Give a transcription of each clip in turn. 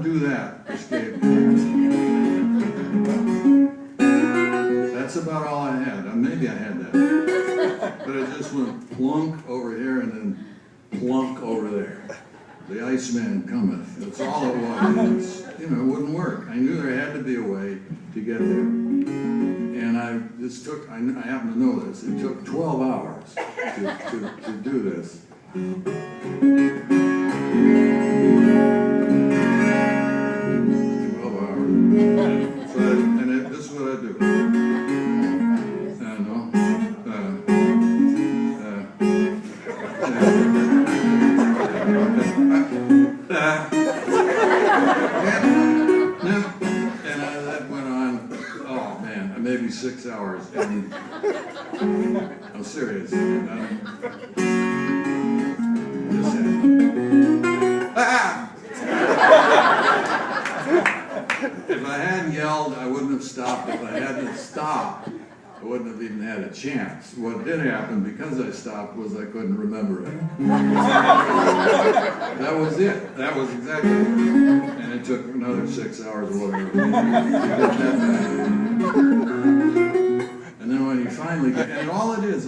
do that, escape. That's about all I had. Maybe I had that. But it just went plunk over here and then plunk over there. The Iceman cometh. That's all it was. It wouldn't work. I knew there had to be a way to get there. And I happen to know this, it took 12 hours to do this. 12 hours. This is what I do. That went on, oh man, maybe 6 hours. And I'm serious. This happened. If I hadn't yelled, I wouldn't have stopped. If I hadn't stopped, I wouldn't have even had a chance. What did happen, because I stopped, was I couldn't remember it. That was it. That was exactly it. And it took another 6 hours or whatever to get that back. And then when you finally get, and all it is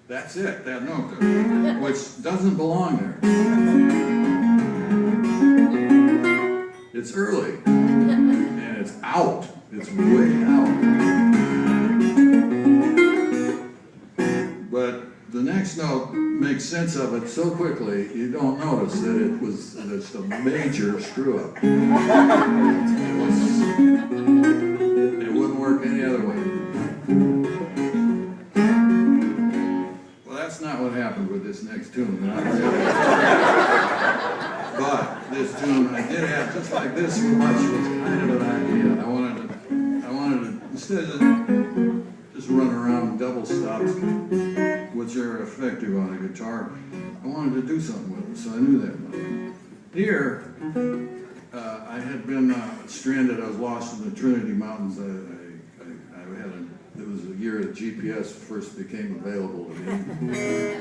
that's it, that note there, which doesn't belong there. It's early. It's out. It's way out. But the next note makes sense of it so quickly, you don't notice that it's a major screw up. It wouldn't work any other way. Well, that's not what happened with this next tune. But this tune, I did have, just like this much, was kind of an idea. I wanted to instead of just run around double stops, which are effective on a guitar, I wanted to do something with it, so I knew that. Here, I had been stranded. I was lost in the Trinity Mountains. It was a year that GPS first became available to me.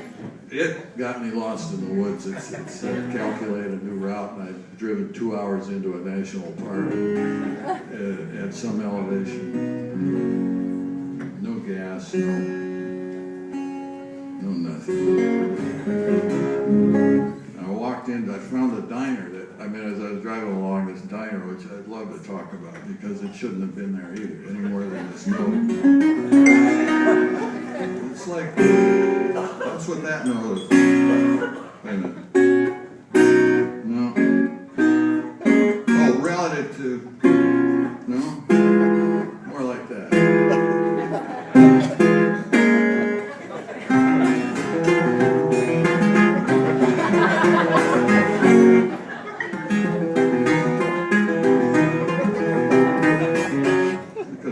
It got me lost in the woods. It's calculated a new route, and I'd driven 2 hours into a national park at some elevation. No gas, no nothing. I walked in, I found a diner that, as I was driving along, this diner, which I'd love to talk about, because it shouldn't have been there either, any more than this note. It's like, that's what that note is. Wait a minute. No. Oh, relative to, no? More like that.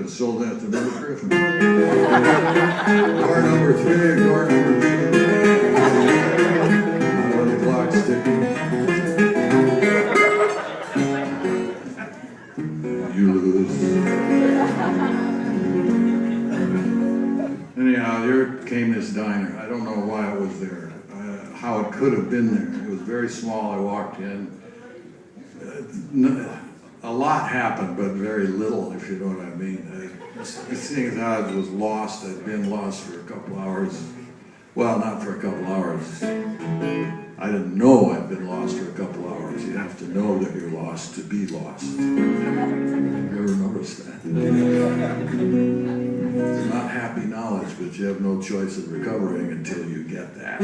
Sold that to Bill Griffin. Door number 3, door number 2. The clock's ticking. You lose. Anyhow, here came this diner. I don't know why it was there, how it could have been there. It was very small. I walked in. A lot happened, but very little, if you know what I mean. Seeing as how I was lost, I'd been lost for a couple hours. Well, not for a couple hours. I didn't know I'd been lost for a couple hours. You have to know that you're lost to be lost. Have you ever noticed that? It's not happy knowledge, but you have no choice of recovering until you get that.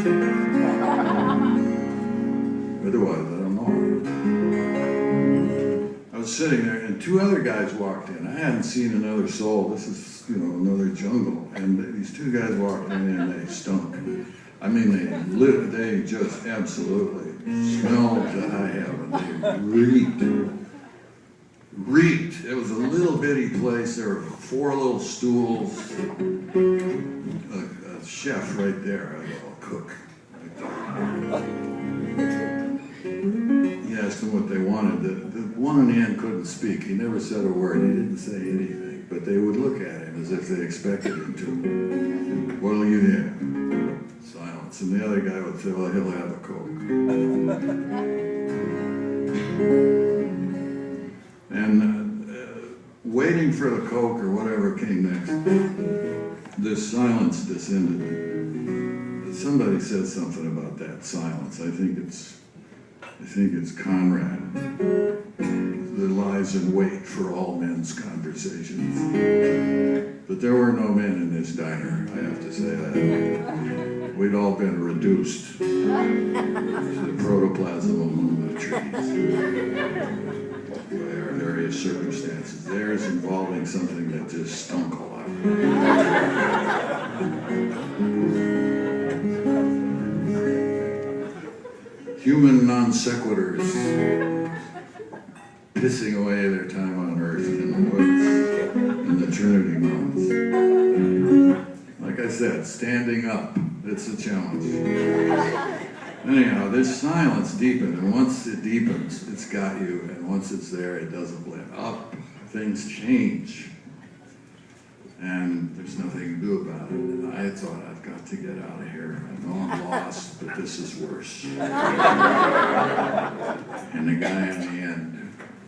Otherwise, I don't know. I was sitting there, and 2 other guys walked in. I hadn't seen another soul. This is, another jungle. And these 2 guys walked in, and they stunk. They just absolutely smelled to high heaven. They reeked. It was a little bitty place. There were 4 little stools. A chef right there, a cook. He asked them what they wanted. The one on the end couldn't speak. He never said a word. He didn't say anything. But they would look at him as if they expected him to. What'll you have? Silence. And the other guy would say, well, he'll have a Coke. And waiting for the Coke or whatever came next, this silence descended. Somebody said something about that silence. I think it's Conrad that lies in wait for all men's conversations. But there were no men in this diner, I have to say that. We'd all been reduced to the protoplasm among the trees by our various circumstances. Theirs involving something that just stunk a lot. Human non sequiturs pissing away their time on Earth in the woods in the Trinity Mountains. Like I said, standing up, it's a challenge. Anyhow, this silence deepened, and once it deepens, it's got you, and once it's there, it doesn't let up. Things change, and there's nothing to do about it. And I thought, I've got to get out of here. I know I'm lost, but this is worse. And the guy in the end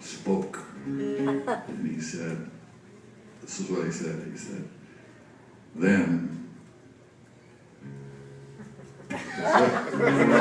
spoke, and he said, this is what he said, then, that's it.